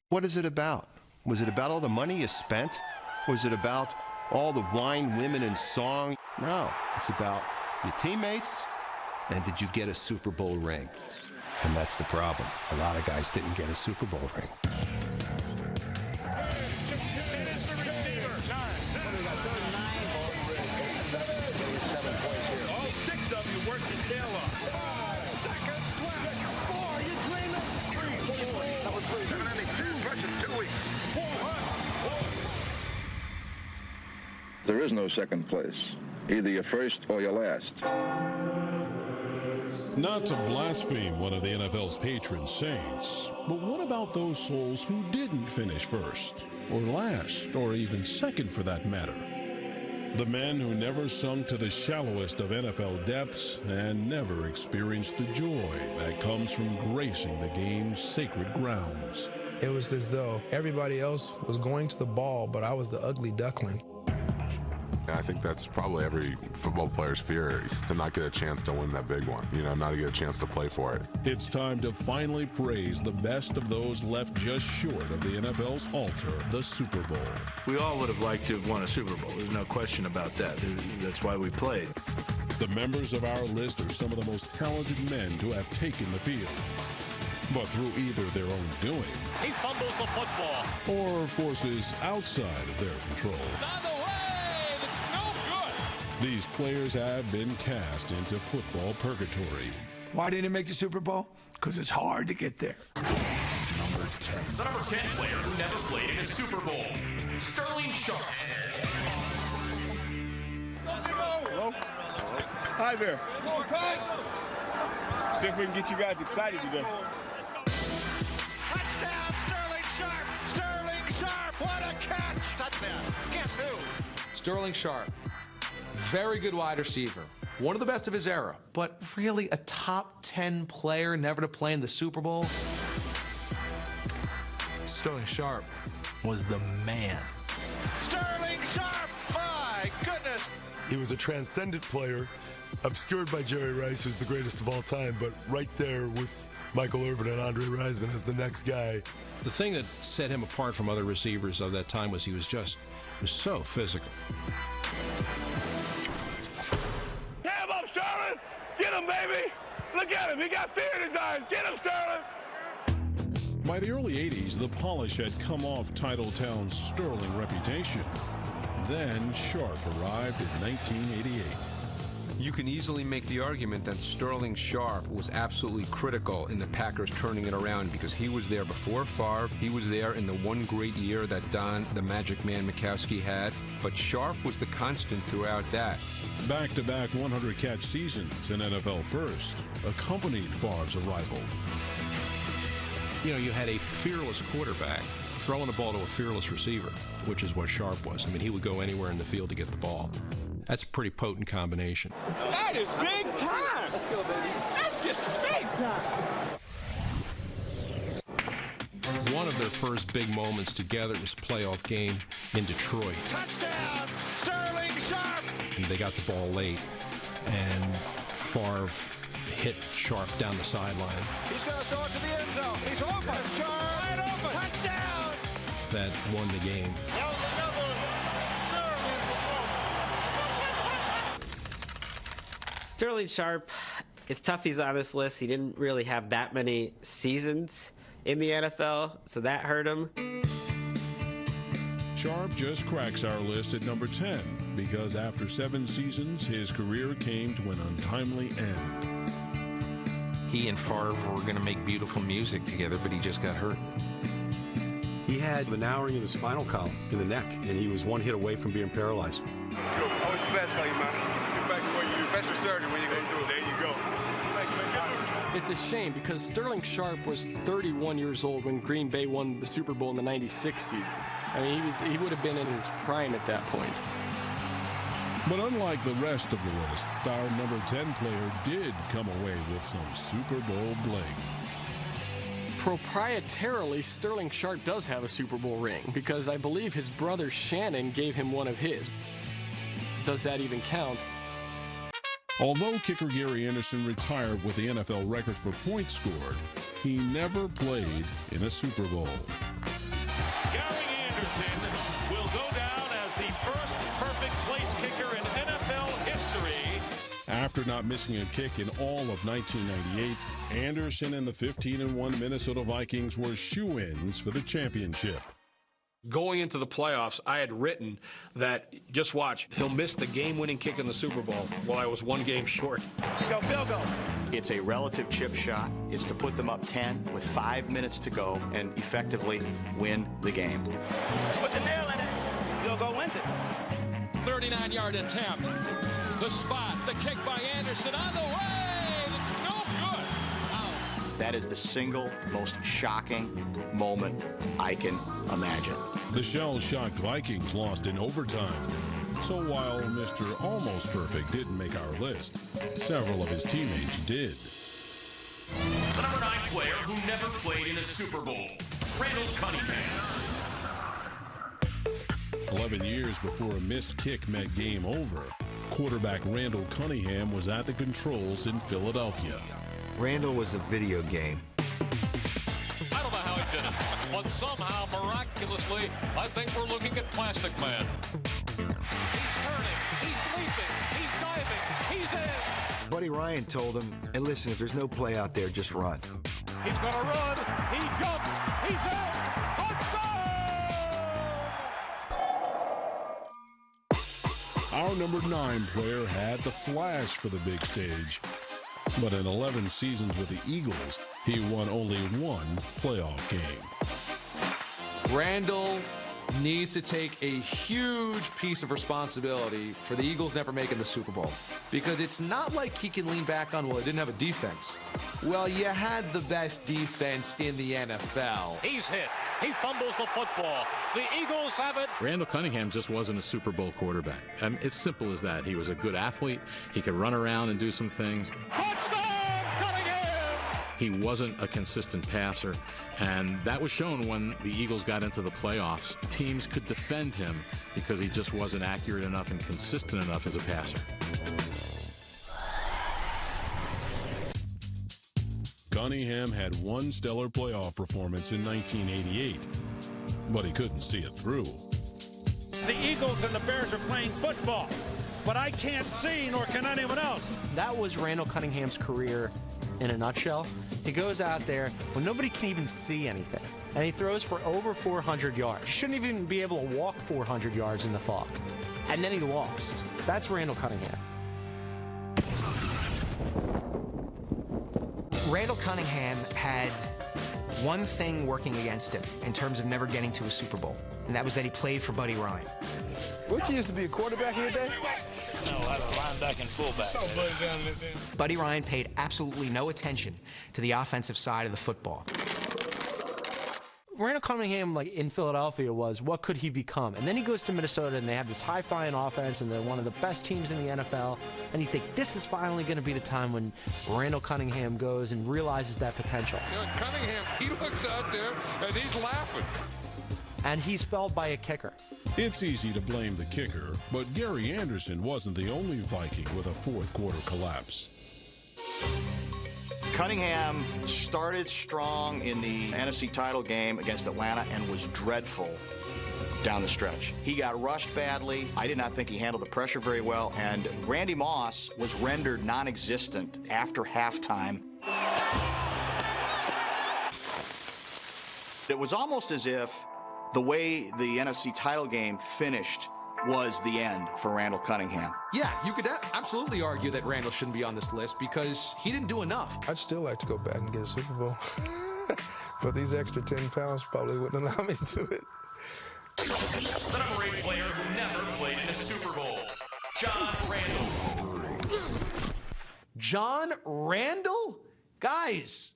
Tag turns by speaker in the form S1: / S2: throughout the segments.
S1: What is it about? Was it about all the money you spent? Was it about all the wine, women, and song? No, it's about your teammates, and did you get a Super Bowl ring? And that's the problem. A lot of guys didn't get a Super Bowl ring.
S2: All 6 of you worked your tail off.
S3: 5 seconds left. 4, you dreaming? 3, 4, number 3.
S2: 72, rushing 2 weeks.
S3: 400.
S4: There is no second place. Either you're first or you're last.
S5: Not to blaspheme one of the NFL's patron saints, but what about those souls who didn't finish first, or last, or even second for that matter? The men who never sunk to the shallowest of NFL depths and never experienced the joy that comes from gracing the game's sacred grounds.
S6: It was as though everybody else was going to the ball, but I was the ugly duckling.
S7: I think that's probably every football player's fear, to not get a chance to win that big one, not to get a chance to play for it.
S5: It's time to finally praise the best of those left just short of the NFL's altar, the Super Bowl.
S8: We all would have liked to have won a Super Bowl. There's no question about that. That's why we played.
S5: The members of our list are some of the most talented men to have taken the field. But through either their own doing,
S3: He fumbles the football.
S5: or forces outside of their control,
S3: On the way. It's no good.
S5: these players have been cast into football purgatory.
S9: Why didn't he make the Super Bowl? Because it's hard to get there.
S5: Number 10.
S10: The number 10 player who never played in a Super Bowl, Sterling Sharp.
S2: Hello? Hi there. See if we can get you guys excited today.
S3: Touchdown, Sterling Sharp. Sterling Sharp. What a catch. Touchdown. Guess who?
S11: Sterling Sharp, very good wide receiver, one of the best of his era, but really a top 10 player never to play in the Super Bowl. Sterling Sharp was the man.
S3: Sterling Sharp. My goodness.
S12: He was a transcendent player, obscured by Jerry Rice, who's the greatest of all time, but right there with Michael Irvin and Andre Rison as the next guy.
S13: The thing that set him apart from other receivers of that time was he was so physical.
S2: Have up, Sterling! Get him, baby! Look at him. He got fear in his eyes. Get him, Sterling!
S5: By the early 80s, the polish had come off Titletown's sterling reputation. Then Sharp arrived in 1988.
S14: You can easily make the argument that Sterling Sharp was absolutely critical in the Packers turning it around because he was there before Favre. He was there in the one great year that Don, the Magic Man Majkowski had. But Sharp was the constant throughout that.
S5: Back-to-back 100-catch seasons in NFL first accompanied Favre's arrival.
S13: You had a fearless quarterback throwing the ball to a fearless receiver, which is what Sharp was. I mean, he would go anywhere in the field to get the ball. That's a pretty potent combination.
S2: That is big time! Let's go, baby. That's just big time!
S13: One of their first big moments together was a playoff game in Detroit.
S3: Touchdown, Sterling Sharp.
S13: And they got the ball late, and Favre hit Sharp down the sideline.
S3: He's going to throw it to the end zone. He's open. Sharp. Wide open. Touchdown.
S13: That won the game.
S3: That was another Sterling performance.
S15: Sterling Sharp, it's tough he's on this list. He didn't really have that many seasons in the NFL, so that hurt him.
S5: Sharp just cracks our list at number 10 because after 7 seasons, his career came to an untimely end.
S16: He and Favre were going to make beautiful music together, but he just got hurt.
S17: He had the narrowing of the spinal column in the neck, and he was one hit away from being paralyzed.
S2: I was the best for you, man. Get back to where you special surgery when you go through it. There you go.
S18: It's a shame because Sterling Sharp was 31 years old when Green Bay won the Super Bowl in the '96 season. I mean, he would have been in his prime at that point.
S5: But unlike the rest of the list, our number 10 player did come away with some Super Bowl bling.
S18: Proprietarily, Sterling Sharp does have a Super Bowl ring because I believe his brother Shannon gave him one of his. Does that even count?
S5: Although kicker Gary Anderson retired with the NFL record for points scored, he never played in a Super Bowl. After not missing a kick in all of 1998, Anderson and the 15-1 Minnesota Vikings were shoo-ins for the championship.
S8: Going into the playoffs, I had written that, just watch, he'll miss the game-winning kick in the Super Bowl while I was one game short.
S19: Let's go, field goal. It's a relative chip shot. It's to put them up 10 with 5 minutes to go and effectively win the game.
S3: Let's put the nail in it. Field goal wins it.
S20: 39-yard attempt. The spot, the kick by Anderson on the way. It's no good.
S19: Wow. That is the single most shocking moment I can imagine.
S5: The shell-shocked Vikings lost in overtime. So while Mr. Almost Perfect didn't make our list, several of his teammates did.
S10: The number 9 player who never played in a Super Bowl, Randall Cunningham.
S5: 11 years before a missed kick meant game over, quarterback Randall Cunningham was at the controls in Philadelphia.
S21: Randall was a video game.
S20: I don't know how he did it, but somehow, miraculously, I think we're looking at Plastic Man. He's turning, he's leaping, he's diving, he's in.
S21: Buddy Ryan told him, hey, listen, if there's no play out there, just run.
S20: He's going to run, he jumps, he's in.
S5: Our number 9 player had the flash for the big stage. But in 11 seasons with the Eagles, he won only one playoff game.
S11: Randall needs to take a huge piece of responsibility for the Eagles never making the Super Bowl. Because it's not like he can lean back on, well, he didn't have a defense. Well, you had the best defense in the NFL.
S20: He's hit. He fumbles the football. The Eagles have it.
S22: Randall Cunningham just wasn't a Super Bowl quarterback. I mean, it's simple as that. He was a good athlete. He could run around and do some things.
S20: Touchdown, Cunningham!
S22: He wasn't a consistent passer, and that was shown when the Eagles got into the playoffs. Teams could defend him because he just wasn't accurate enough and consistent enough as a passer.
S5: Cunningham had one stellar playoff performance in 1988, but he couldn't see it through.
S23: The Eagles and the Bears are playing football, but I can't see, nor can anyone else.
S24: That was Randall Cunningham's career in a nutshell. He goes out there when nobody can even see anything, and he throws for over 400 yards. He shouldn't even be able to walk 400 yards in the fog. And then he lost. That's Randall Cunningham.
S25: Randall Cunningham had one thing working against him in terms of never getting to a Super Bowl, and that was that he played for Buddy Ryan.
S6: What, you used to be a quarterback in your day?
S23: No, I had a linebacker and fullback.
S25: Buddy Ryan paid absolutely no attention to the offensive side of the football.
S24: Randall Cunningham, like in Philadelphia, was what could he become? And then he goes to Minnesota, and they have this high-flying offense, and they're one of the best teams in the NFL. And you think this is finally going to be the time when Randall Cunningham goes and realizes that potential.
S20: You know, Cunningham, he looks out there and he's laughing.
S24: And he's felled by a kicker.
S5: It's easy to blame the kicker, but Gary Anderson wasn't the only Viking with a fourth-quarter collapse.
S19: Cunningham started strong in the NFC title game against Atlanta and was dreadful down the stretch. He got rushed badly. I did not think he handled the pressure very well, and Randy Moss was rendered non-existent after halftime. It was almost as if the way the NFC title game finished was the end for Randall Cunningham.
S11: Yeah, you could absolutely argue that Randall shouldn't be on this list because he didn't do enough.
S6: I'd still like to go back and get a Super Bowl. But these extra 10 pounds probably wouldn't allow me to do it.
S10: The number 8 player who never played in a Super Bowl, John Randall.
S11: John Randall? Guys,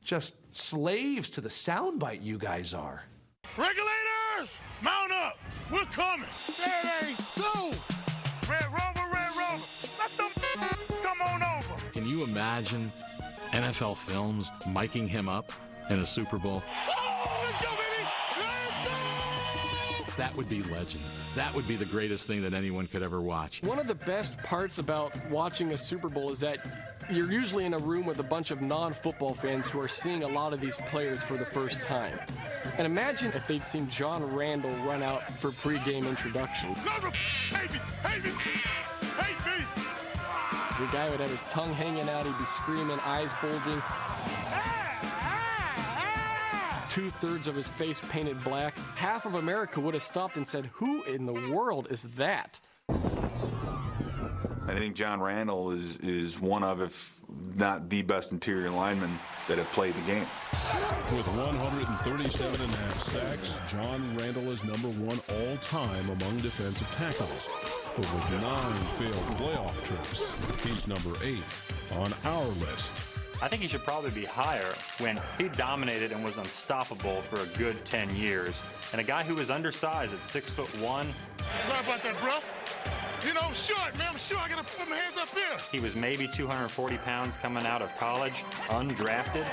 S11: just slaves to the soundbite you guys are.
S2: Regulators, mount up. We're coming. There ain't so. Red Rover, let them come on over.
S22: Can you imagine NFL Films miking him up in a Super Bowl?
S2: Oh, let's go, baby. Let's go.
S22: That would be legend. That would be the greatest thing that anyone could ever watch.
S18: One of the best parts about watching a Super Bowl is that you're usually in a room with a bunch of non-football fans who are seeing a lot of these players for the first time. And imagine if they'd seen John Randall run out for pregame introduction.
S2: Hey,
S18: He's a guy who would have his tongue hanging out, he'd be screaming, eyes bulging. 2/3 of his face painted black. Half of America would have stopped and said, who in the world is that?
S1: I think John Randle is one of, if not the best interior lineman that have played the game.
S5: With 137.5 sacks, John Randle is #1 all-time among defensive tackles. But with 9 failed playoff trips, he's '8 on our list.
S4: I think he should probably be higher when he dominated and was unstoppable for a good 10 years. And a guy who was undersized at 6'1".
S2: Sorry about that, bro. You know, I'm short, man. I'm short. I gotta put my hands up here.
S4: He was maybe 240 pounds coming out of college, undrafted,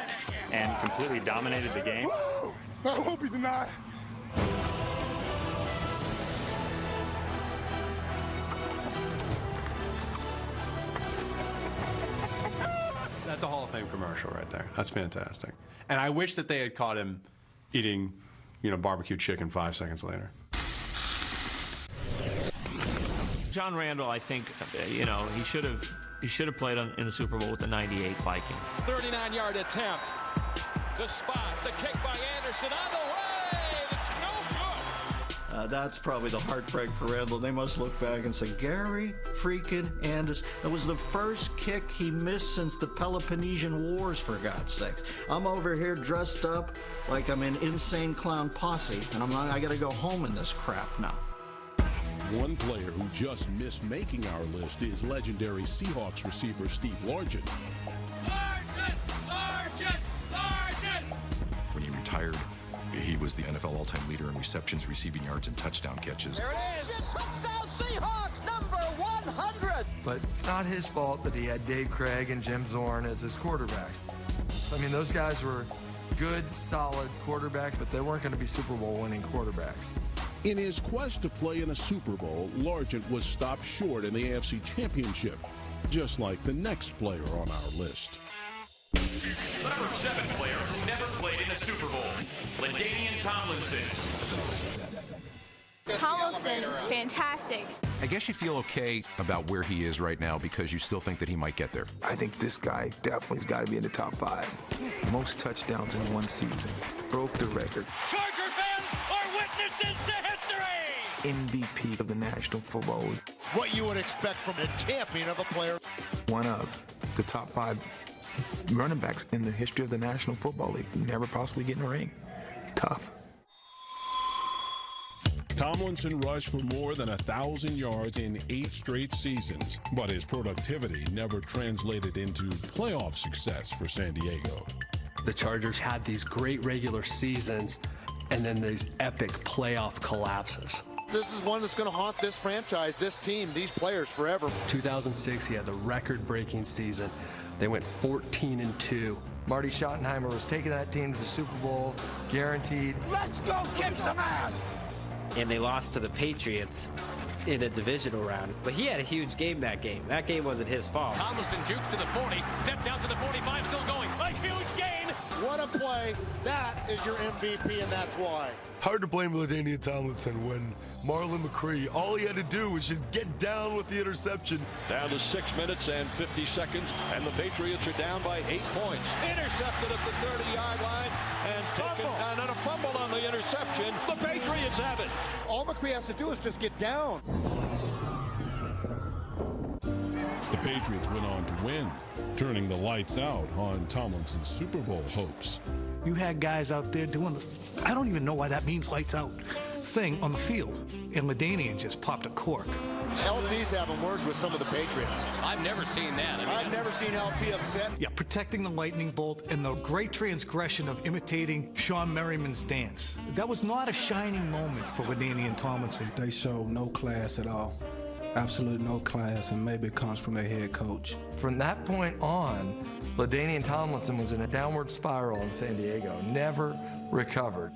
S4: and completely dominated the game.
S2: Woo! I hope he's not.
S17: That's a Hall of Fame commercial right there. That's fantastic. And I wish that they had caught him eating, barbecue chicken 5 seconds later.
S7: John Randle, I think, he should have played in the Super Bowl with the '98 Vikings.
S20: 39-yard attempt. The spot, the kick by Anderson on the way. It's no good.
S19: That's probably the heartbreak for Randle. They must look back and say, Gary freaking Anderson. That was the first kick he missed since the Peloponnesian Wars, for God's sakes. I'm over here dressed up like I'm in Insane Clown Posse, and I got to go home in this crap now.
S5: One player who just missed making our list is legendary Seahawks receiver Steve Largent.
S2: Largent!
S9: When he retired, he was the NFL all-time leader in receptions, receiving yards, and touchdown catches.
S3: There it is! Touchdown Seahawks, number 100!
S12: But it's not his fault that he had Dave Craig and Jim Zorn as his quarterbacks. I mean, those guys were good, solid quarterbacks, but they weren't going to be Super Bowl winning quarterbacks.
S5: In his quest to play in a Super Bowl, Largent was stopped short in the AFC Championship, just like the next player on our list.
S10: The number 7 player who never played in a Super Bowl, LaDainian Tomlinson.
S26: Tomlinson's fantastic.
S9: I guess you feel okay about where he is right now because you still think that he might get there.
S6: I think this guy definitely has got to be in the top 5. Most touchdowns in one season. Broke the record.
S3: Charger fans are witnesses to history!
S6: MVP of the National Football League.
S3: What you would expect from a champion of a player.
S6: One of the top 5 running backs in the history of the National Football League. Never possibly get in a ring. Tough.
S5: Tomlinson rushed for more than 1,000 yards in 8 straight seasons, but his productivity never translated into playoff success for San Diego.
S18: The Chargers had these great regular seasons and then these epic playoff collapses.
S3: This is one that's going to haunt this franchise, this team, these players forever.
S18: 2006, he had the record-breaking season. They went 14-2.
S12: Marty Schottenheimer was taking that team to the Super Bowl, guaranteed.
S3: Let's go kick some ass!
S15: And they lost to the Patriots in a divisional round. But he had a huge game that game. That game wasn't his fault.
S20: Tomlinson jukes to the 40, steps out to the 45, still going. A huge gain!
S3: What a play. That is your MVP, and that's why.
S12: Hard to blame LaDainian Tomlinson when Marlon McCree, all he had to do was just get down with the interception.
S20: Down to 6 minutes and 50 seconds, and the Patriots are down by 8 points. Intercepted at the 30-yard line, and taken down on a fumble on the interception. The Patriots have it.
S3: All McCree has to do is just get down.
S5: The Patriots went on to win, turning the lights out on Tomlinson's Super Bowl hopes.
S27: You had guys out there doing I don't even know why that means lights out thing on the field, and LaDainian just popped a cork.
S3: LT's having words with some of the Patriots.
S20: I've never seen that.
S3: I've never seen LT upset.
S27: Yeah, protecting the lightning bolt and the great transgression of imitating Sean Merriman's dance. That was not a shining moment for LaDainian Tomlinson.
S6: They show no class at all. Absolute no class, and maybe it comes from their head coach.
S12: From that point on, LaDainian Tomlinson was in a downward spiral in San Diego, never recovered.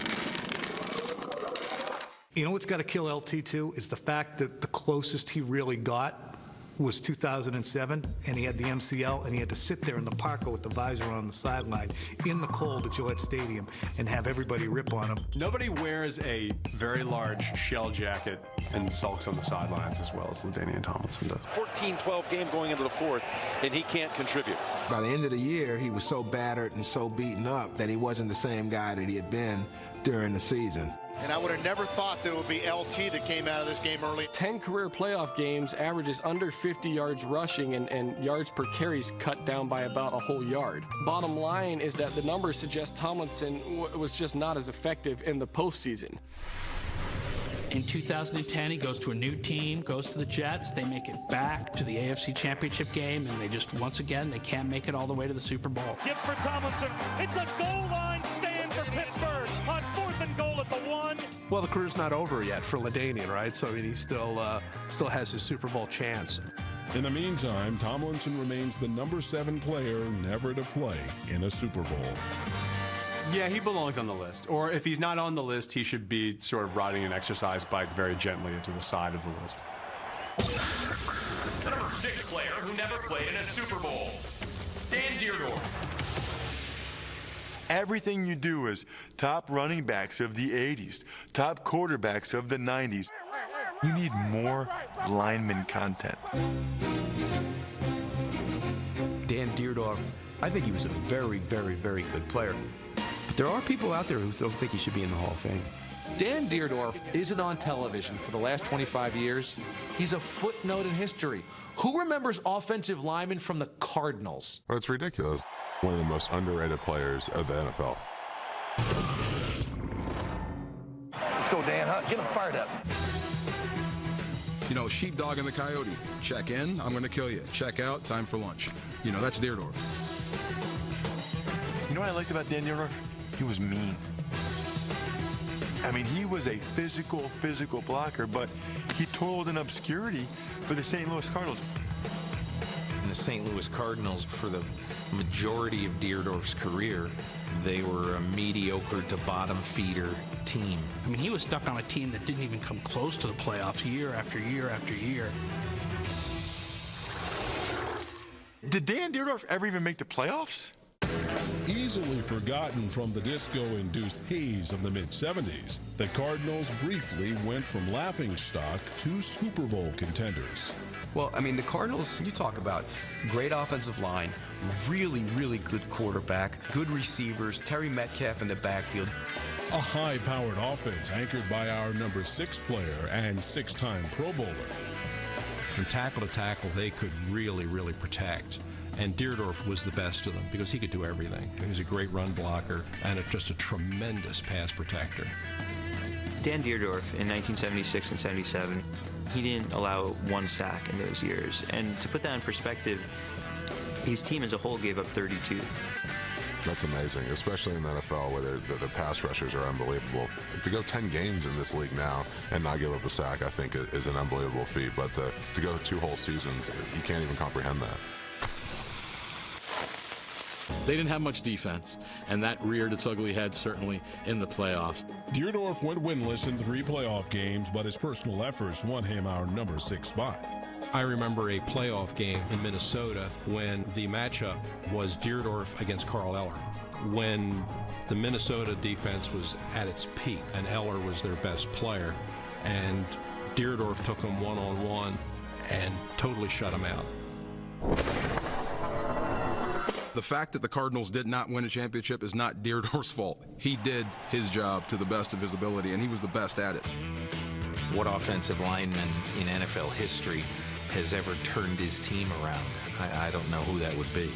S27: You know what's got to kill LT too is the fact that the closest he really got was 2007, and he had the MCL, and he had to sit there in the parka with the visor on the sideline in the cold at Gillette Stadium and have everybody rip on him.
S17: Nobody wears a very large shell jacket and sulks on the sidelines as well as LaDainian Tomlinson does.
S3: 14-12 game going into the fourth, and he can't contribute.
S6: By the end of the year, he was so battered and so beaten up that he wasn't the same guy that he had been during the season.
S3: And I would have never thought that it would be LT that came out of this game early.
S18: 10 career playoff games, averages under 50 yards rushing, and yards per carries cut down by about a whole yard. Bottom line is that the numbers suggest Tomlinson was just not as effective in the postseason.
S8: In 2010, he goes to a new team, goes to the Jets. They make it back to the AFC Championship game, and they just, once again, they can't make it all the way to the Super Bowl.
S2: Gives for Tomlinson. It's a goal line stand for Pittsburgh on 4th and goal at the 1.
S13: Well, the career's not over yet for LaDainian, right? So I mean, he still has his Super Bowl chance.
S5: In the meantime, Tomlinson remains the number 7 player never to play in a Super Bowl.
S17: Yeah, he belongs on the list. Or if he's not on the list, he should be sort of riding an exercise bike very gently to the side of the list.
S10: The number 6 player who never played in a Super Bowl, Dan Deerdorf.
S14: Everything you do is top running backs of the 80s, top quarterbacks of the 90s. You need more lineman content.
S16: Dan Deerdorf, I think he was a very, very, very good player. But there are people out there who don't think he should be in the Hall of Fame.
S11: Dan Deerdorf isn't on television for the last 25 years. He's a footnote in history. Who remembers offensive linemen from the Cardinals?
S16: Well, it's ridiculous. One of the most underrated players of the NFL.
S3: Let's go, Dan. Get him fired up.
S21: You know, sheepdog and the coyote. Check in, I'm going to kill you. Check out, time for lunch. You know, that's Deerdorf.
S14: You know what I liked about Dan Deerdorf? He was mean. I mean, he was a physical blocker, but he toiled in obscurity for the St. Louis Cardinals.
S23: And the St. Louis Cardinals, for the majority of Deerdorf's career, they were a mediocre to bottom feeder team.
S8: I mean, he was stuck on a team that didn't even come close to the playoffs year after year after year.
S14: Did Dan Deerdorf ever even make the playoffs?
S5: Easily forgotten from the disco-induced haze of the mid-'70s, the Cardinals briefly went from laughingstock to Super Bowl contenders.
S16: Well, I mean, the Cardinals, you talk about great offensive line, really, really good quarterback, good receivers, Terry Metcalf in the backfield.
S5: A high-powered offense anchored by our number 6 player and 6-time Pro Bowler.
S9: From tackle to tackle, they could really, really protect. And Deerdorf was the best of them because he could do everything. He was a great run blocker and just a tremendous pass protector.
S25: Dan Deerdorf in 1976 and 77, he didn't allow one sack in those years. And to put that in perspective, his team as a whole gave up 32.
S16: That's amazing, especially in the NFL where the pass rushers are unbelievable. To go 10 games in this league now and not give up a sack, I think is an unbelievable feat. But to go 2 whole seasons, you can't even comprehend that.
S22: They didn't have much defense, and that reared its ugly head certainly in the playoffs.
S5: Deerdorf went winless in 3 playoff games, but his personal efforts won him our number 6 spot.
S9: I remember a playoff game in Minnesota when the matchup was Deerdorf against Carl Eller. When the Minnesota defense was at its peak and Eller was their best player, and Deerdorf took him one-on-one and totally shut him out.
S21: The fact that the Cardinals did not win a championship is not Deerdorf's fault. He did his job to the best of his ability, and he was the best at it.
S23: What offensive lineman in NFL history has ever turned his team around? I don't know who that would be.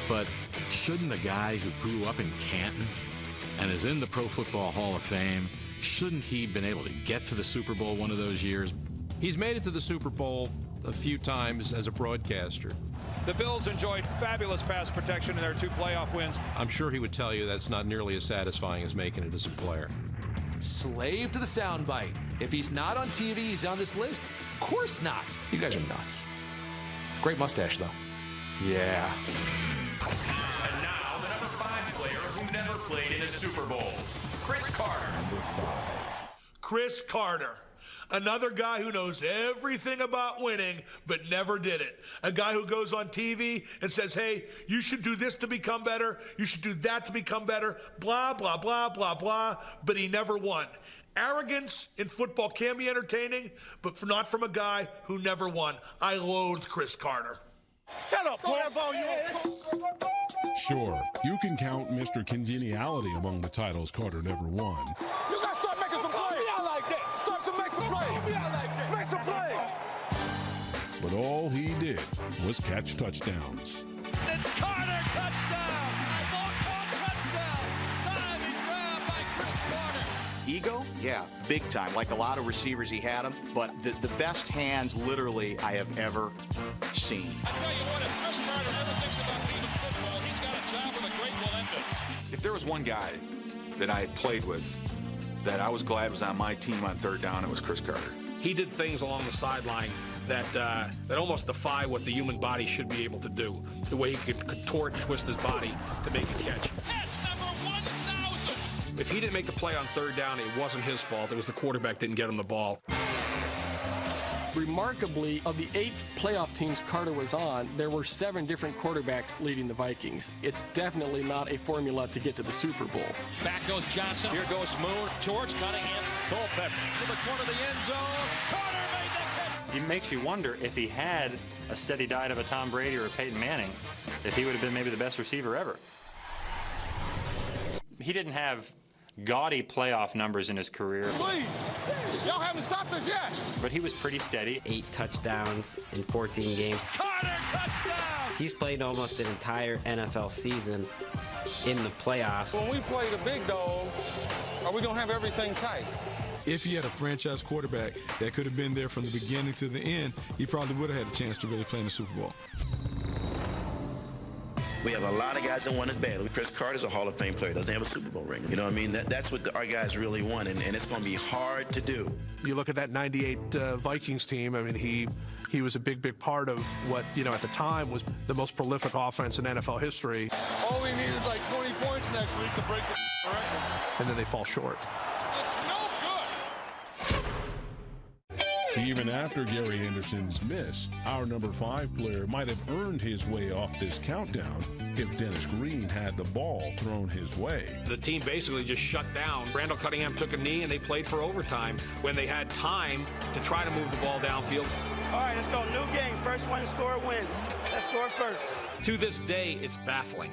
S22: But shouldn't the guy who grew up in Canton and is in the Pro Football Hall of Fame, shouldn't he have been able to get to the Super Bowl one of those years?
S9: He's made it to the Super Bowl a few times as a broadcaster.
S3: The Bills enjoyed fabulous pass protection in their 2 playoff wins.
S9: I'm sure he would tell you that's not nearly as satisfying as making it as a player.
S11: Slave to the soundbite. If he's not on TV, he's on this list? Of course not. You guys are nuts. Great mustache, though. Yeah.
S10: And now the number 5 player who never played in a Super Bowl, Chris Carter.
S2: Chris Carter,
S1: Another guy who knows everything about winning but never did it. A guy who goes on TV and says, hey, you should do this to become better, you should do that to become better, blah, blah, blah, blah, blah, but he never won. Arrogance in football can be entertaining, but not from a guy who never won. I loathe Chris Carter.
S2: Shut up, boy.
S5: Sure, you can count Mr. Congeniality among the titles Carter never won.
S2: You got to start making some plays. Me out like that. Start to make some plays. Me out like that. Make some plays.
S5: But all he did was catch touchdowns.
S3: It's Carter, touchdown! Long touchdown! Diving grab by Chris Carter.
S4: Ego? Yeah, big time. Like a lot of receivers, he had them. But the best hands, literally, I have ever seen.
S20: I tell you what, if Chris Carter ever thinks about leaving football, he's got a job with the great Melendez.
S7: If there was one guy that I had played with that I was glad was on my team on third down, it was Chris Carter.
S15: He did things along the sideline that almost defy what the human body should be able to do. The way he could contort and twist his body to make a catch.
S20: That's number 1,000.
S15: If he didn't make the play on third down, it wasn't his fault. It was the quarterback didn't get him the ball.
S18: Remarkably, of the 8 playoff teams Carter was on, there were 7 different quarterbacks leading the Vikings. It's definitely not a formula to get to the Super Bowl.
S20: Back goes Johnson. Here goes Moon. George Cunningham. Culpepper to the corner of the end zone. Carter made the catch.
S19: It makes you wonder if he had a steady diet of a Tom Brady or a Peyton Manning, if he would have been maybe the best receiver ever. He didn't have gaudy playoff numbers in his career.
S2: Please, y'all haven't stopped us yet.
S19: But he was pretty steady.
S24: 8 touchdowns in 14 games.
S3: Carter, touchdown!
S24: He's played almost an entire NFL season in the playoffs.
S2: When we play the big dogs, are we going to have everything tight?
S6: If he had a franchise quarterback that could have been there from the beginning to the end, he probably would have had a chance to really play in the Super Bowl.
S26: We have a lot of guys that want it badly. Chris Carter's a Hall of Fame player, doesn't have a Super Bowl ring. You know what I mean? That's what our guys really want, and it's going to be hard to do.
S13: You look at that 98 Vikings team, I mean, he was a big part of what, at the time was the most prolific offense in NFL history.
S2: All we need is like 20 points next week to break the record.
S13: And then they fall short.
S20: It's no good.
S5: Even after Gary Anderson's miss, our number 5 player might have earned his way off this countdown if Dennis Green had the ball thrown his way.
S15: The team basically just shut down. Randall Cunningham took a knee and they played for overtime when they had time to try to move the ball downfield.
S26: All right, let's go. New game. First one to score wins. Let's score first.
S15: To this day, it's baffling.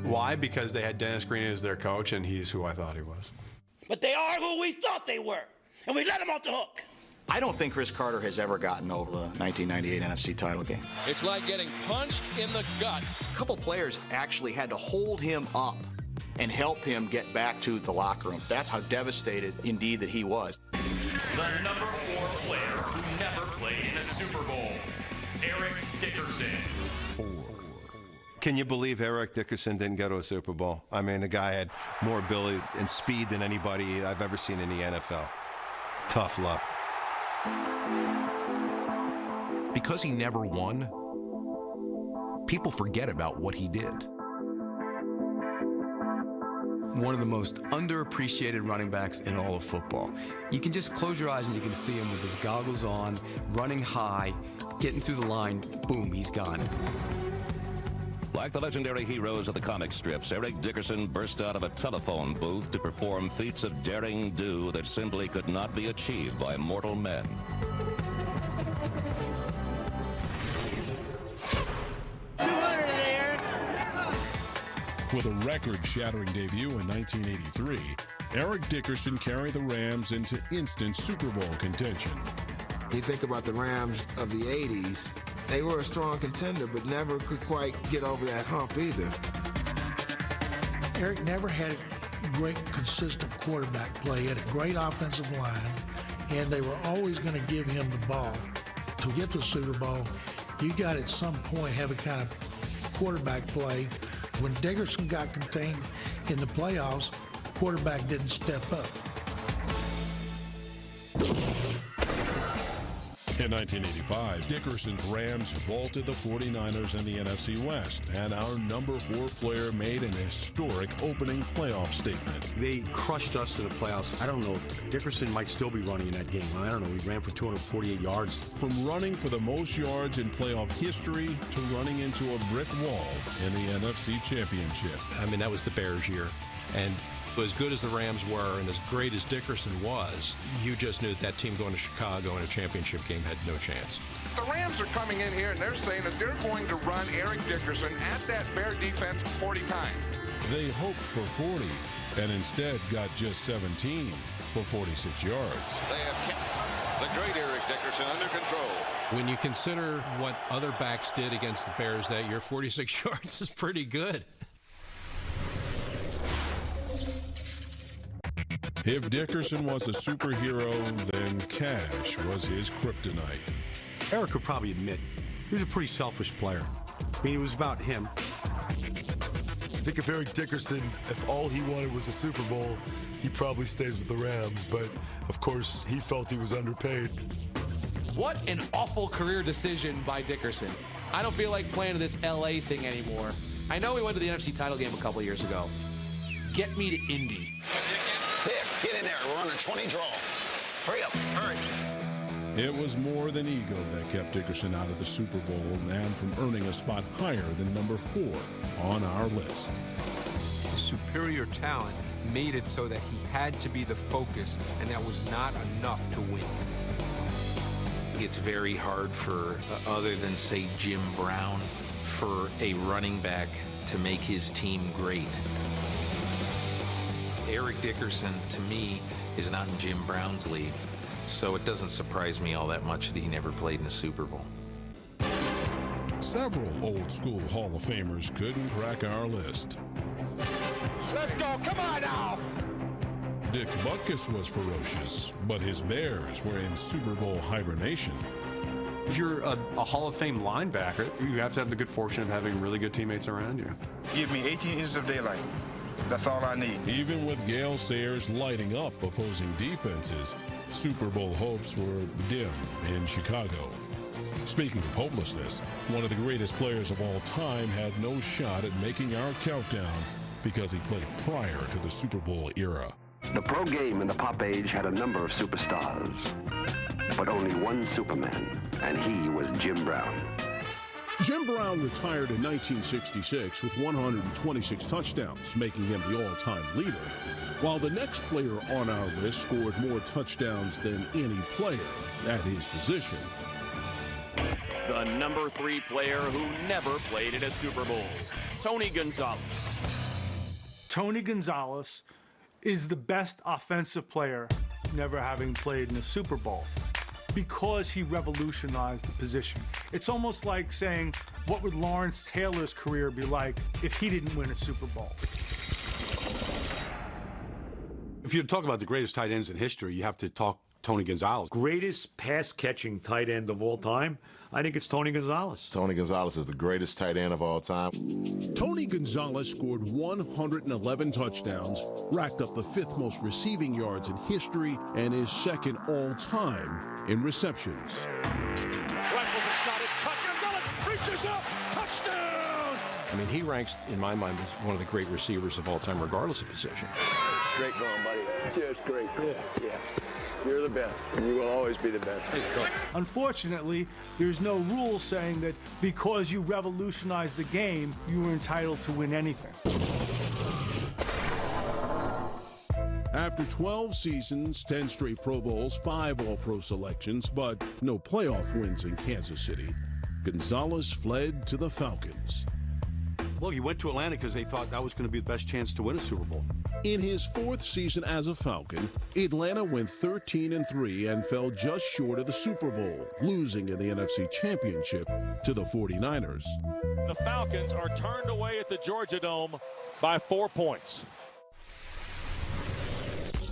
S17: Why? Because they had Dennis Green as their coach, and he's who I thought he was.
S26: But they are who we thought they were, and we let them off the hook.
S4: I don't think Chris Carter has ever gotten over the 1998 NFC title game.
S20: It's like getting punched in the gut.
S4: A couple players actually had to hold him up and help him get back to the locker room. That's how devastated indeed that he was.
S10: The number 4 player who never played in a Super Bowl, Eric Dickerson.
S28: Can you believe Eric Dickerson didn't go to a Super Bowl? I mean, the guy had more ability and speed than anybody I've ever seen in the NFL. Tough luck.
S29: Because he never won, people forget about what he did.
S30: One of the most underappreciated running backs in all of football. You can just close your eyes and you can see him with his goggles on, running high, getting through the line, boom, he's gone.
S31: Like the legendary heroes of the comic strips, Eric Dickerson burst out of a telephone booth to perform feats of daring do that simply could not be achieved by mortal men.
S5: With a record-shattering debut in 1983, Eric Dickerson carried the Rams into instant Super Bowl contention.
S32: You think about the Rams of the 80s, they were a strong contender, but never could quite get over that hump either.
S33: Eric never had a great, consistent quarterback play. He had a great offensive line, and they were always going to give him the ball. To get to the Super Bowl, you got at some point have a kind of quarterback play. When Dickerson got contained in the playoffs, quarterback didn't step up.
S5: In 1985, Dickerson's Rams vaulted the 49ers in the NFC West, and our number 4 player made an historic opening playoff statement.
S1: They crushed us in the playoffs. I don't know if Dickerson might still be running in that game. I don't know. He ran for 248 yards.
S5: From running for the most yards in playoff history to running into a brick wall in the NFC Championship.
S7: I mean, that was the Bears' year. And as good as the Rams were and as great as Dickerson was, you just knew that team going to Chicago in a championship game had no chance.
S8: The Rams are coming in here and they're saying that they're going to run Eric Dickerson at that Bear defense 40 times.
S5: They hoped for 40 and instead got just 17 for 46 yards.
S20: They have kept the great Eric Dickerson under control.
S7: When you consider what other backs did against the Bears that year, 46 yards is pretty good.
S5: If Dickerson was a superhero, then cash was his kryptonite.
S1: Eric would probably admit he was a pretty selfish player. I mean, it was about him.
S9: I think if Eric Dickerson, if all he wanted was a Super Bowl, he probably stays with the Rams. But, of course, he felt he was underpaid.
S11: What an awful career decision by Dickerson. I don't feel like playing this L.A. thing anymore. I know he went to the NFC title game a couple years ago. Get me to Indy.
S12: Get in there. We're on a 20 draw. Hurry up. Hurry.
S5: It was more than ego that kept Dickerson out of the Super Bowl and from earning a spot higher than number 4 on our list.
S7: Superior talent made it so that he had to be the focus, and that was not enough to win.
S14: It's very hard for, other than, say, Jim Brown, for a running back to make his team great. Eric Dickerson, to me, is not in Jim Brown's league, so it doesn't surprise me all that much that he never played in a Super Bowl.
S5: Several old-school Hall of Famers couldn't crack our list.
S3: Let's go. Come on now.
S5: Dick Butkus was ferocious, but his Bears were in Super Bowl hibernation.
S17: If you're a Hall of Fame linebacker, you have to have the good fortune of having really good teammates around you.
S9: Give me 18 inches of daylight. That's all I need.
S5: Even with Gale Sayers lighting up opposing defenses, Super Bowl hopes were dim in Chicago. Speaking of hopelessness, one of the greatest players of all time had no shot at making our countdown because he played prior to the Super Bowl era.
S16: The pro game in the pop age had a number of superstars, but only one Superman, and he was Jim Brown.
S5: Jim Brown retired in 1966 with 126 touchdowns, making him the all-time leader, while the next player on our list scored more touchdowns than any player at his position.
S21: The number 3 player who never played in a Super Bowl, Tony Gonzalez. Tony Gonzalez is the best offensive player never having played in a Super Bowl because he revolutionized the position. It's almost like saying, what would Lawrence Taylor's career be like if he didn't win a Super Bowl?
S1: If you talk about the greatest tight ends in history, you have to talk Tony Gonzalez.
S22: Greatest pass-catching tight end of all time? I think it's Tony Gonzalez.
S23: Tony Gonzalez is the greatest tight end of all time.
S5: Tony Gonzalez scored 111 touchdowns, racked up the 5th most receiving yards in history, and is second all-time in receptions.
S3: Rifles a shot. It's caught. Gonzalez reaches up. Touchdown!
S7: I mean, he ranks, in my mind, as one of the great receivers of all time, regardless of position.
S25: Great going, buddy. Just great. Yeah. You're the best, and you will always be the best.
S21: Unfortunately, there's no rule saying that because you revolutionized the game, you were entitled to win anything.
S5: After 12 seasons, 10 straight Pro Bowls, 5 All-Pro selections, but no playoff wins in Kansas City, Gonzalez fled to the Falcons.
S1: Well, he went to Atlanta because they thought that was going to be the best chance to win a Super Bowl.
S5: In his 4th season as a Falcon, Atlanta went 13-3 and fell just short of the Super Bowl, losing in the NFC Championship to the 49ers.
S20: The Falcons are turned away at the Georgia Dome by 4 points.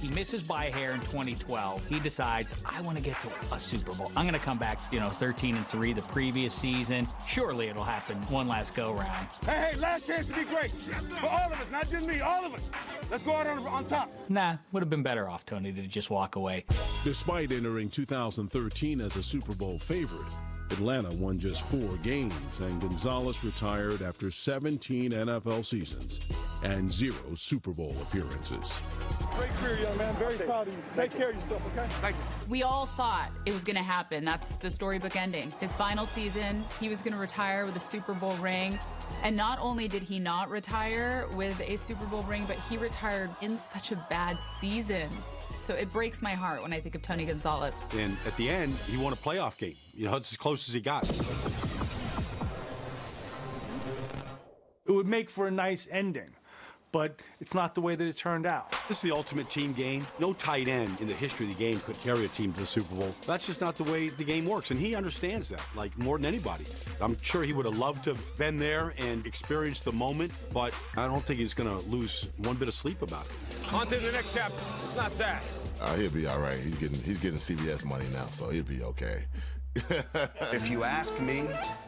S2: He misses by a hair in 2012. He decides, I want to get to a Super Bowl. I'm going to come back, 13-3 the previous season. Surely it'll happen one last go-round.
S4: Hey, last chance to be great. For all of us, not just me, all of us. Let's go out on top.
S2: Nah, would have been better off, Tony, to just walk away.
S5: Despite entering 2013 as a Super Bowl favorite, Atlanta won just 4 games, and Gonzalez retired after 17 NFL seasons and 0 Super Bowl appearances.
S4: Great career, young man. Very proud of you. Take care of yourself, okay? Thank you.
S6: We all thought it was going to happen. That's the storybook ending. His final season, he was going to retire with a Super Bowl ring. And not only did he not retire with a Super Bowl ring, but he retired in such a bad season. So it breaks my heart when I think of Tony Gonzalez.
S1: And at the end, he won a playoff game. It's as close as he got.
S21: It would make for a nice ending, but it's not the way that it turned out.
S1: This is the ultimate team game. No tight end in the history of the game could carry a team to the Super Bowl. That's just not the way the game works, and he understands that, like, more than anybody. I'm sure he would have loved to have been there and experienced the moment, but I don't think he's going to lose one bit of sleep about it.
S4: On to the next chapter. It's not sad.
S23: He'll be all right. He's getting CBS money now, so he'll be okay.
S10: If you ask me,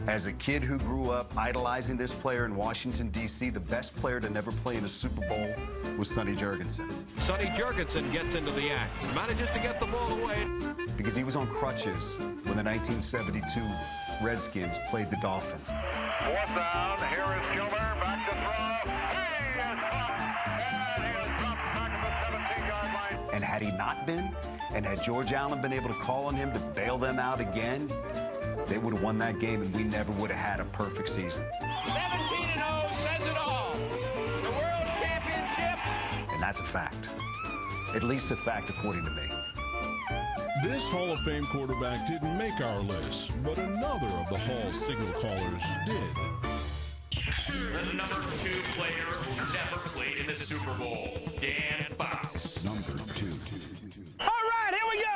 S10: as a kid who grew up idolizing this player in Washington, D.C., the best player to never play in a Super Bowl was Sonny Jurgensen.
S20: Sonny Jurgensen gets into the act, manages to get the ball away.
S10: Because he was on crutches when the 1972 Redskins played the Dolphins.
S3: 4th down, here is Gilbert, back to throw. He is caught, and he is dropped back at the 17-yard line.
S10: And had he not been, and had George Allen been able to call on him to bail them out again, they would have won that game, and we never would have had a perfect season.
S3: 17-0 says it all. The World Championship.
S10: And that's a fact. At least a fact according to me.
S5: This Hall of Fame quarterback didn't make our list, but another of the Hall signal callers did.
S13: The number 2 player who never played in the Super Bowl, Dan Fouts.
S15: Number 2.
S4: All right, here we go.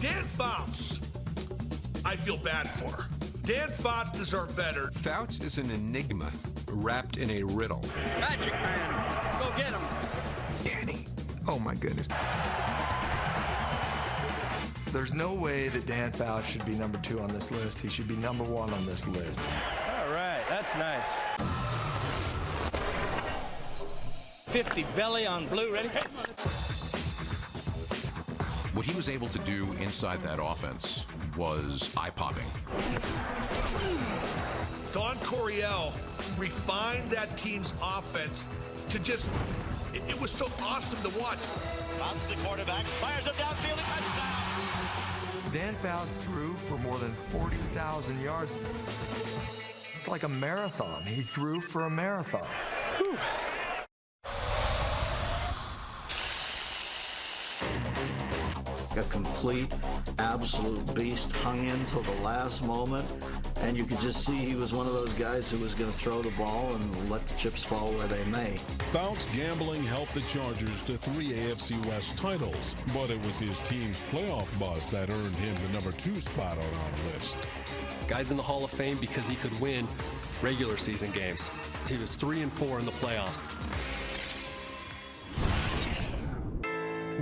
S18: Dan Fouts, I feel bad for. Dan Fouts deserved better.
S19: Fouts is an enigma wrapped in a riddle.
S4: Magic Man, go get him.
S19: Danny. Oh, my goodness.
S32: There's no way that Dan Fouts should be number 2 on this list. He should be number 1 on this list.
S4: All right, that's nice. 50 belly on blue, ready?
S24: What he was able to do inside that offense was eye-popping.
S18: Don Coryell refined that team's offense to just, it was so awesome to watch.
S3: Bounce the quarterback, fires him downfield, a touchdown.
S32: Dan Fouts threw for more than 40,000 yards. It's like a marathon. He threw for a marathon. Whew.
S19: A complete, absolute beast, hung in till the last moment, and you could just see he was one of those guys who was going to throw the ball and let the chips fall where they may.
S5: Fouts' gambling helped the Chargers to 3 AFC West titles, but it was his team's playoff bust that earned him the number 2 spot on our list.
S24: Guy's in the Hall of Fame because he could win regular season games. He was 3-4 in the playoffs.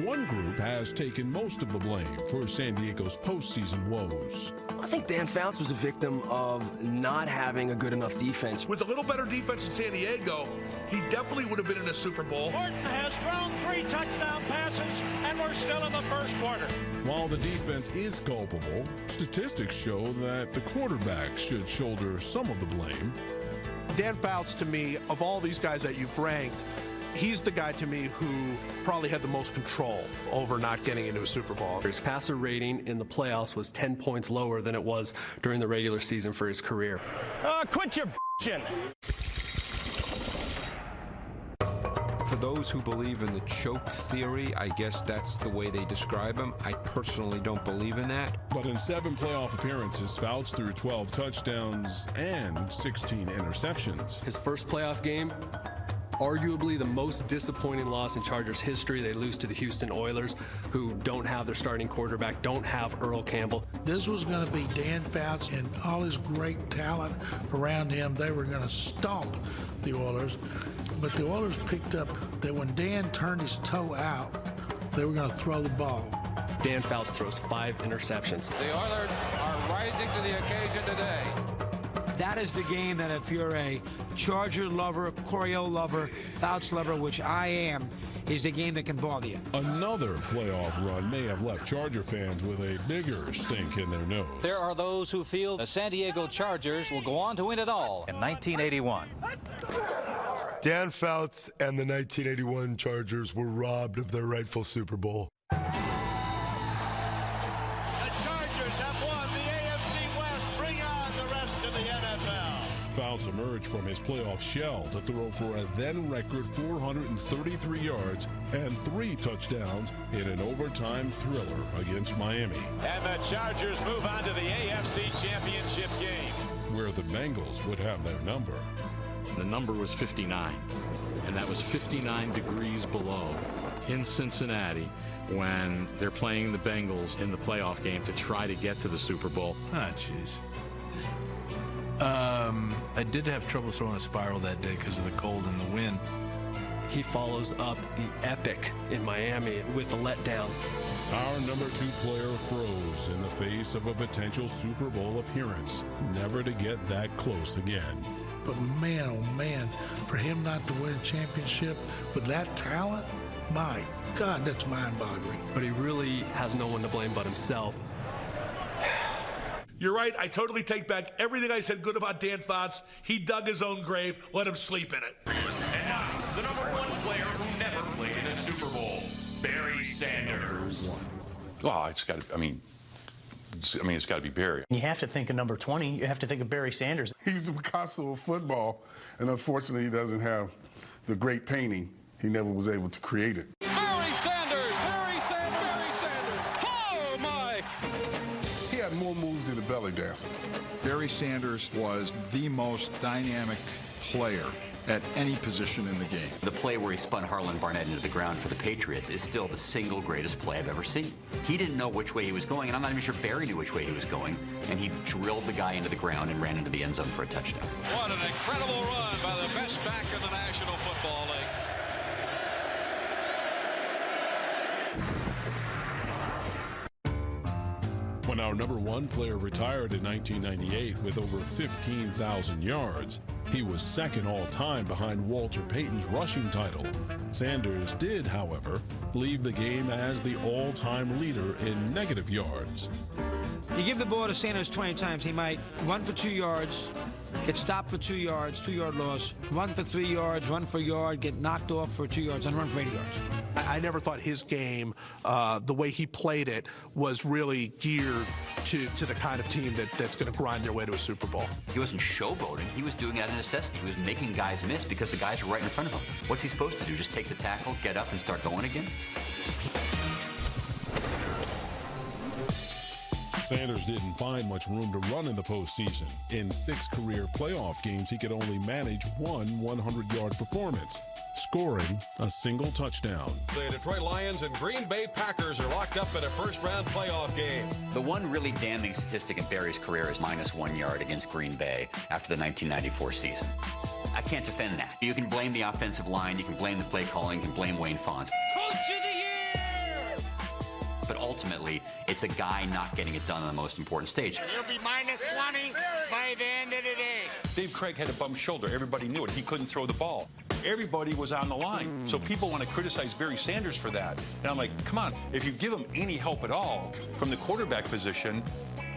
S5: One group has taken most of the blame for San Diego's postseason woes.
S26: I think Dan Fouts was a victim of not having a good enough defense.
S18: With a little better defense in San Diego, he definitely would have been in a Super Bowl.
S3: Orton has thrown 3 touchdown passes, and we're still in the first quarter.
S5: While the defense is culpable, statistics show that the quarterback should shoulder some of the blame.
S27: Dan Fouts, to me, of all these guys that you've ranked, he's the guy to me who probably had the most control over not getting into a Super Bowl.
S24: His passer rating in the playoffs was 10 points lower than it was during the regular season for his career.
S4: Quit your bitching.
S19: For those who believe in the choke theory, I guess that's the way they describe him. I personally don't believe in that.
S5: But in 7 playoff appearances, Fouts threw 12 touchdowns and 16 interceptions.
S24: His first playoff game, arguably the most disappointing loss in Chargers history. They lose to the Houston Oilers, who don't have their starting quarterback, don't have Earl Campbell.
S33: This was going to be Dan Fouts and all his great talent around him. They were going to stomp the Oilers. But the Oilers picked up that when Dan turned his toe out, they were going to throw the ball.
S24: Dan Fouts throws 5 interceptions.
S8: The Oilers are rising to the occasion today.
S9: That is the game that if you're a Charger lover, Coryell lover, Fouts lover, which I am, is the game that can bother you.
S5: Another playoff run may have left Charger fans with a bigger stink in their nose.
S11: There are those who feel the San Diego Chargers will go on to win it all in 1981.
S12: Dan Fouts and the 1981 Chargers were robbed of their rightful Super Bowl.
S3: The Chargers have won the AFC West. Bring on the rest of the NFL.
S5: Fouts emerged from his playoff shell to throw for a then-record 433 yards and 3 touchdowns in an overtime thriller against Miami,
S3: And the Chargers move on to the AFC Championship game,
S5: where the Bengals would have their number.
S14: The number was 59, and that was 59 degrees below in Cincinnati when they're playing the Bengals in the playoff game to try to get to the Super Bowl.
S15: Ah, jeez. I did have trouble throwing a spiral that day because of the cold and the wind.
S24: He follows up the epic in Miami with a letdown.
S5: Our number 2 player froze in the face of a potential Super Bowl appearance, never to get that close again.
S33: But man, oh man, for him not to win a championship with that talent, my God, that's mind-boggling.
S24: But he really has no one to blame but himself.
S18: You're right. I totally take back everything I said good about Dan Fouts. He dug his own grave. Let him sleep in it.
S13: And now, the number 1 player who never played in a Super Bowl, Barry Sanders.
S16: Well, it's got to, it's got to be Barry.
S17: You have to think of number 20. You have to think of Barry Sanders.
S23: He's the Picasso of football, and unfortunately, he doesn't have the great painting. He never was able to create it.
S3: Barry Sanders! Barry Sanders! Barry Sanders! Oh, my!
S23: He had more moves than a belly dancer.
S22: Barry Sanders was the most dynamic player at any position in the game.
S28: The play where he spun Harlan Barnett into the ground for the Patriots is still the single greatest play I've ever seen. He didn't know which way he was going, and I'm not even sure Barry knew which way he was going, and he drilled the guy into the ground and ran into the end zone for a touchdown.
S3: What an incredible run by the best back in the National Football League.
S5: When our number 1 player retired in 1998 with over 15,000 yards, he was second all-time behind Walter Payton's rushing title. Sanders did, however, leave the game as the all-time leader in negative yards.
S9: You give the ball to Sanders 20 times, he might run for 2 yards, get stopped for 2 yards, 2-yard loss, run for 3 yards, run for a yard, get knocked off for 2 yards, and run for 80 yards.
S27: I never thought his game, the way he played it, was really geared to the kind of team that's going to grind their way to a Super Bowl.
S28: He wasn't showboating. He was doing it out of necessity. He was making guys miss because the guys were right in front of him. What's he supposed to do? Just take the tackle, get up, and start going again?
S5: Sanders didn't find much room to run in the postseason. In 6 career playoff games, he could only manage one 100-yard performance, scoring a single touchdown.
S29: The Detroit Lions and Green Bay Packers are locked up in a first-round playoff game.
S28: The one really damning statistic in Barry's career is -1 yard against Green Bay after the 1994 season. I can't defend that. You can blame the offensive line, you can blame the play calling, you can blame Wayne Fonz.
S3: Coach of the year!
S28: But ultimately, it's a guy not getting it done on the most important stage.
S3: You'll be -20 by the end of the day.
S16: Dave Craig had a bum shoulder. Everybody knew it. He couldn't throw the ball. Everybody was on the line. So people want to criticize Barry Sanders for that. And I'm like, come on, if you give him any help at all from the quarterback position,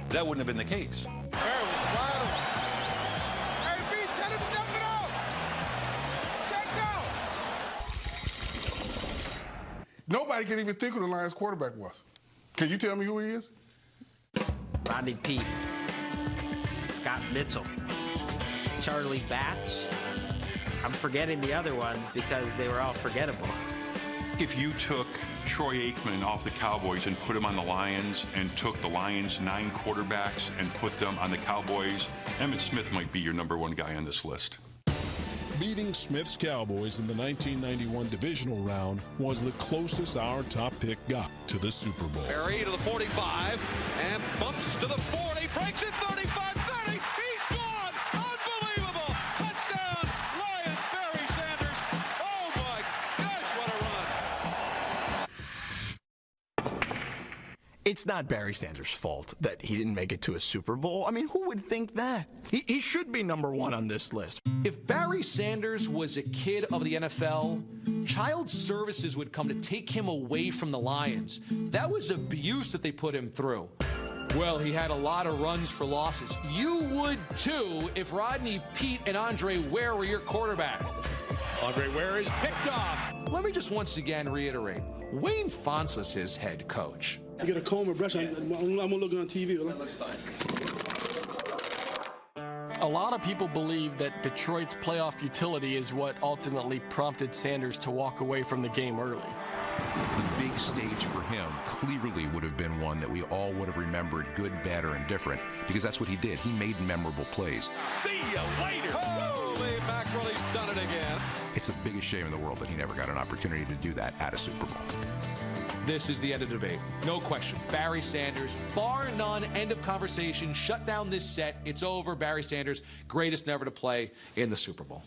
S16: that wouldn't have been the case.
S3: Barry was wide open. Hey, B, tell him to dump it off. Check out.
S23: Nobody can even think who the Lions quarterback was. Can you tell me who he is?
S30: Rodney Peete, Scott Mitchell, Charlie Batch. I'm forgetting the other ones because they were all forgettable.
S16: If you took Troy Aikman off the Cowboys and put him on the Lions and took the Lions' 9 quarterbacks and put them on the Cowboys, Emmitt Smith might be your number 1 guy on this list.
S5: Beating Smith's Cowboys in the 1991 divisional round was the closest our top pick got to the Super Bowl.
S3: Barry to the 45 and bumps to the 40, breaks it 35-30. He's gone! Unbelievable! Touchdown, Lions, Barry Sanders.
S1: It's not Barry Sanders' fault that he didn't make it to a Super Bowl. I mean, who would think that? He should be number one on this list.
S2: If Barry Sanders was a kid of the NFL, Child Services would come to take him away from the Lions. That was abuse that they put him through. Well, he had a lot of runs for losses. You would too if Rodney Peete and Andre Ware were your quarterback.
S13: Andre Ware is picked off.
S2: Let me just once again reiterate, Wayne Fontes was his head coach.
S4: You get a comb or brush, I'm looking on TV. That looks fine.
S24: A lot of people believe that Detroit's playoff futility is what ultimately prompted Sanders to walk away from the game early.
S6: The big stage for him clearly would have been one that we all would have remembered, good, bad, or indifferent, because that's what he did. He made memorable plays.
S29: See you later. Holy mackerel, he's done it again.
S6: It's the biggest shame in the world that he never got an opportunity to do that at a Super Bowl.
S2: This is the end of the debate. No question. Barry Sanders, bar none, end of conversation. Shut down this set. It's over. Barry Sanders, greatest never to play in the Super Bowl.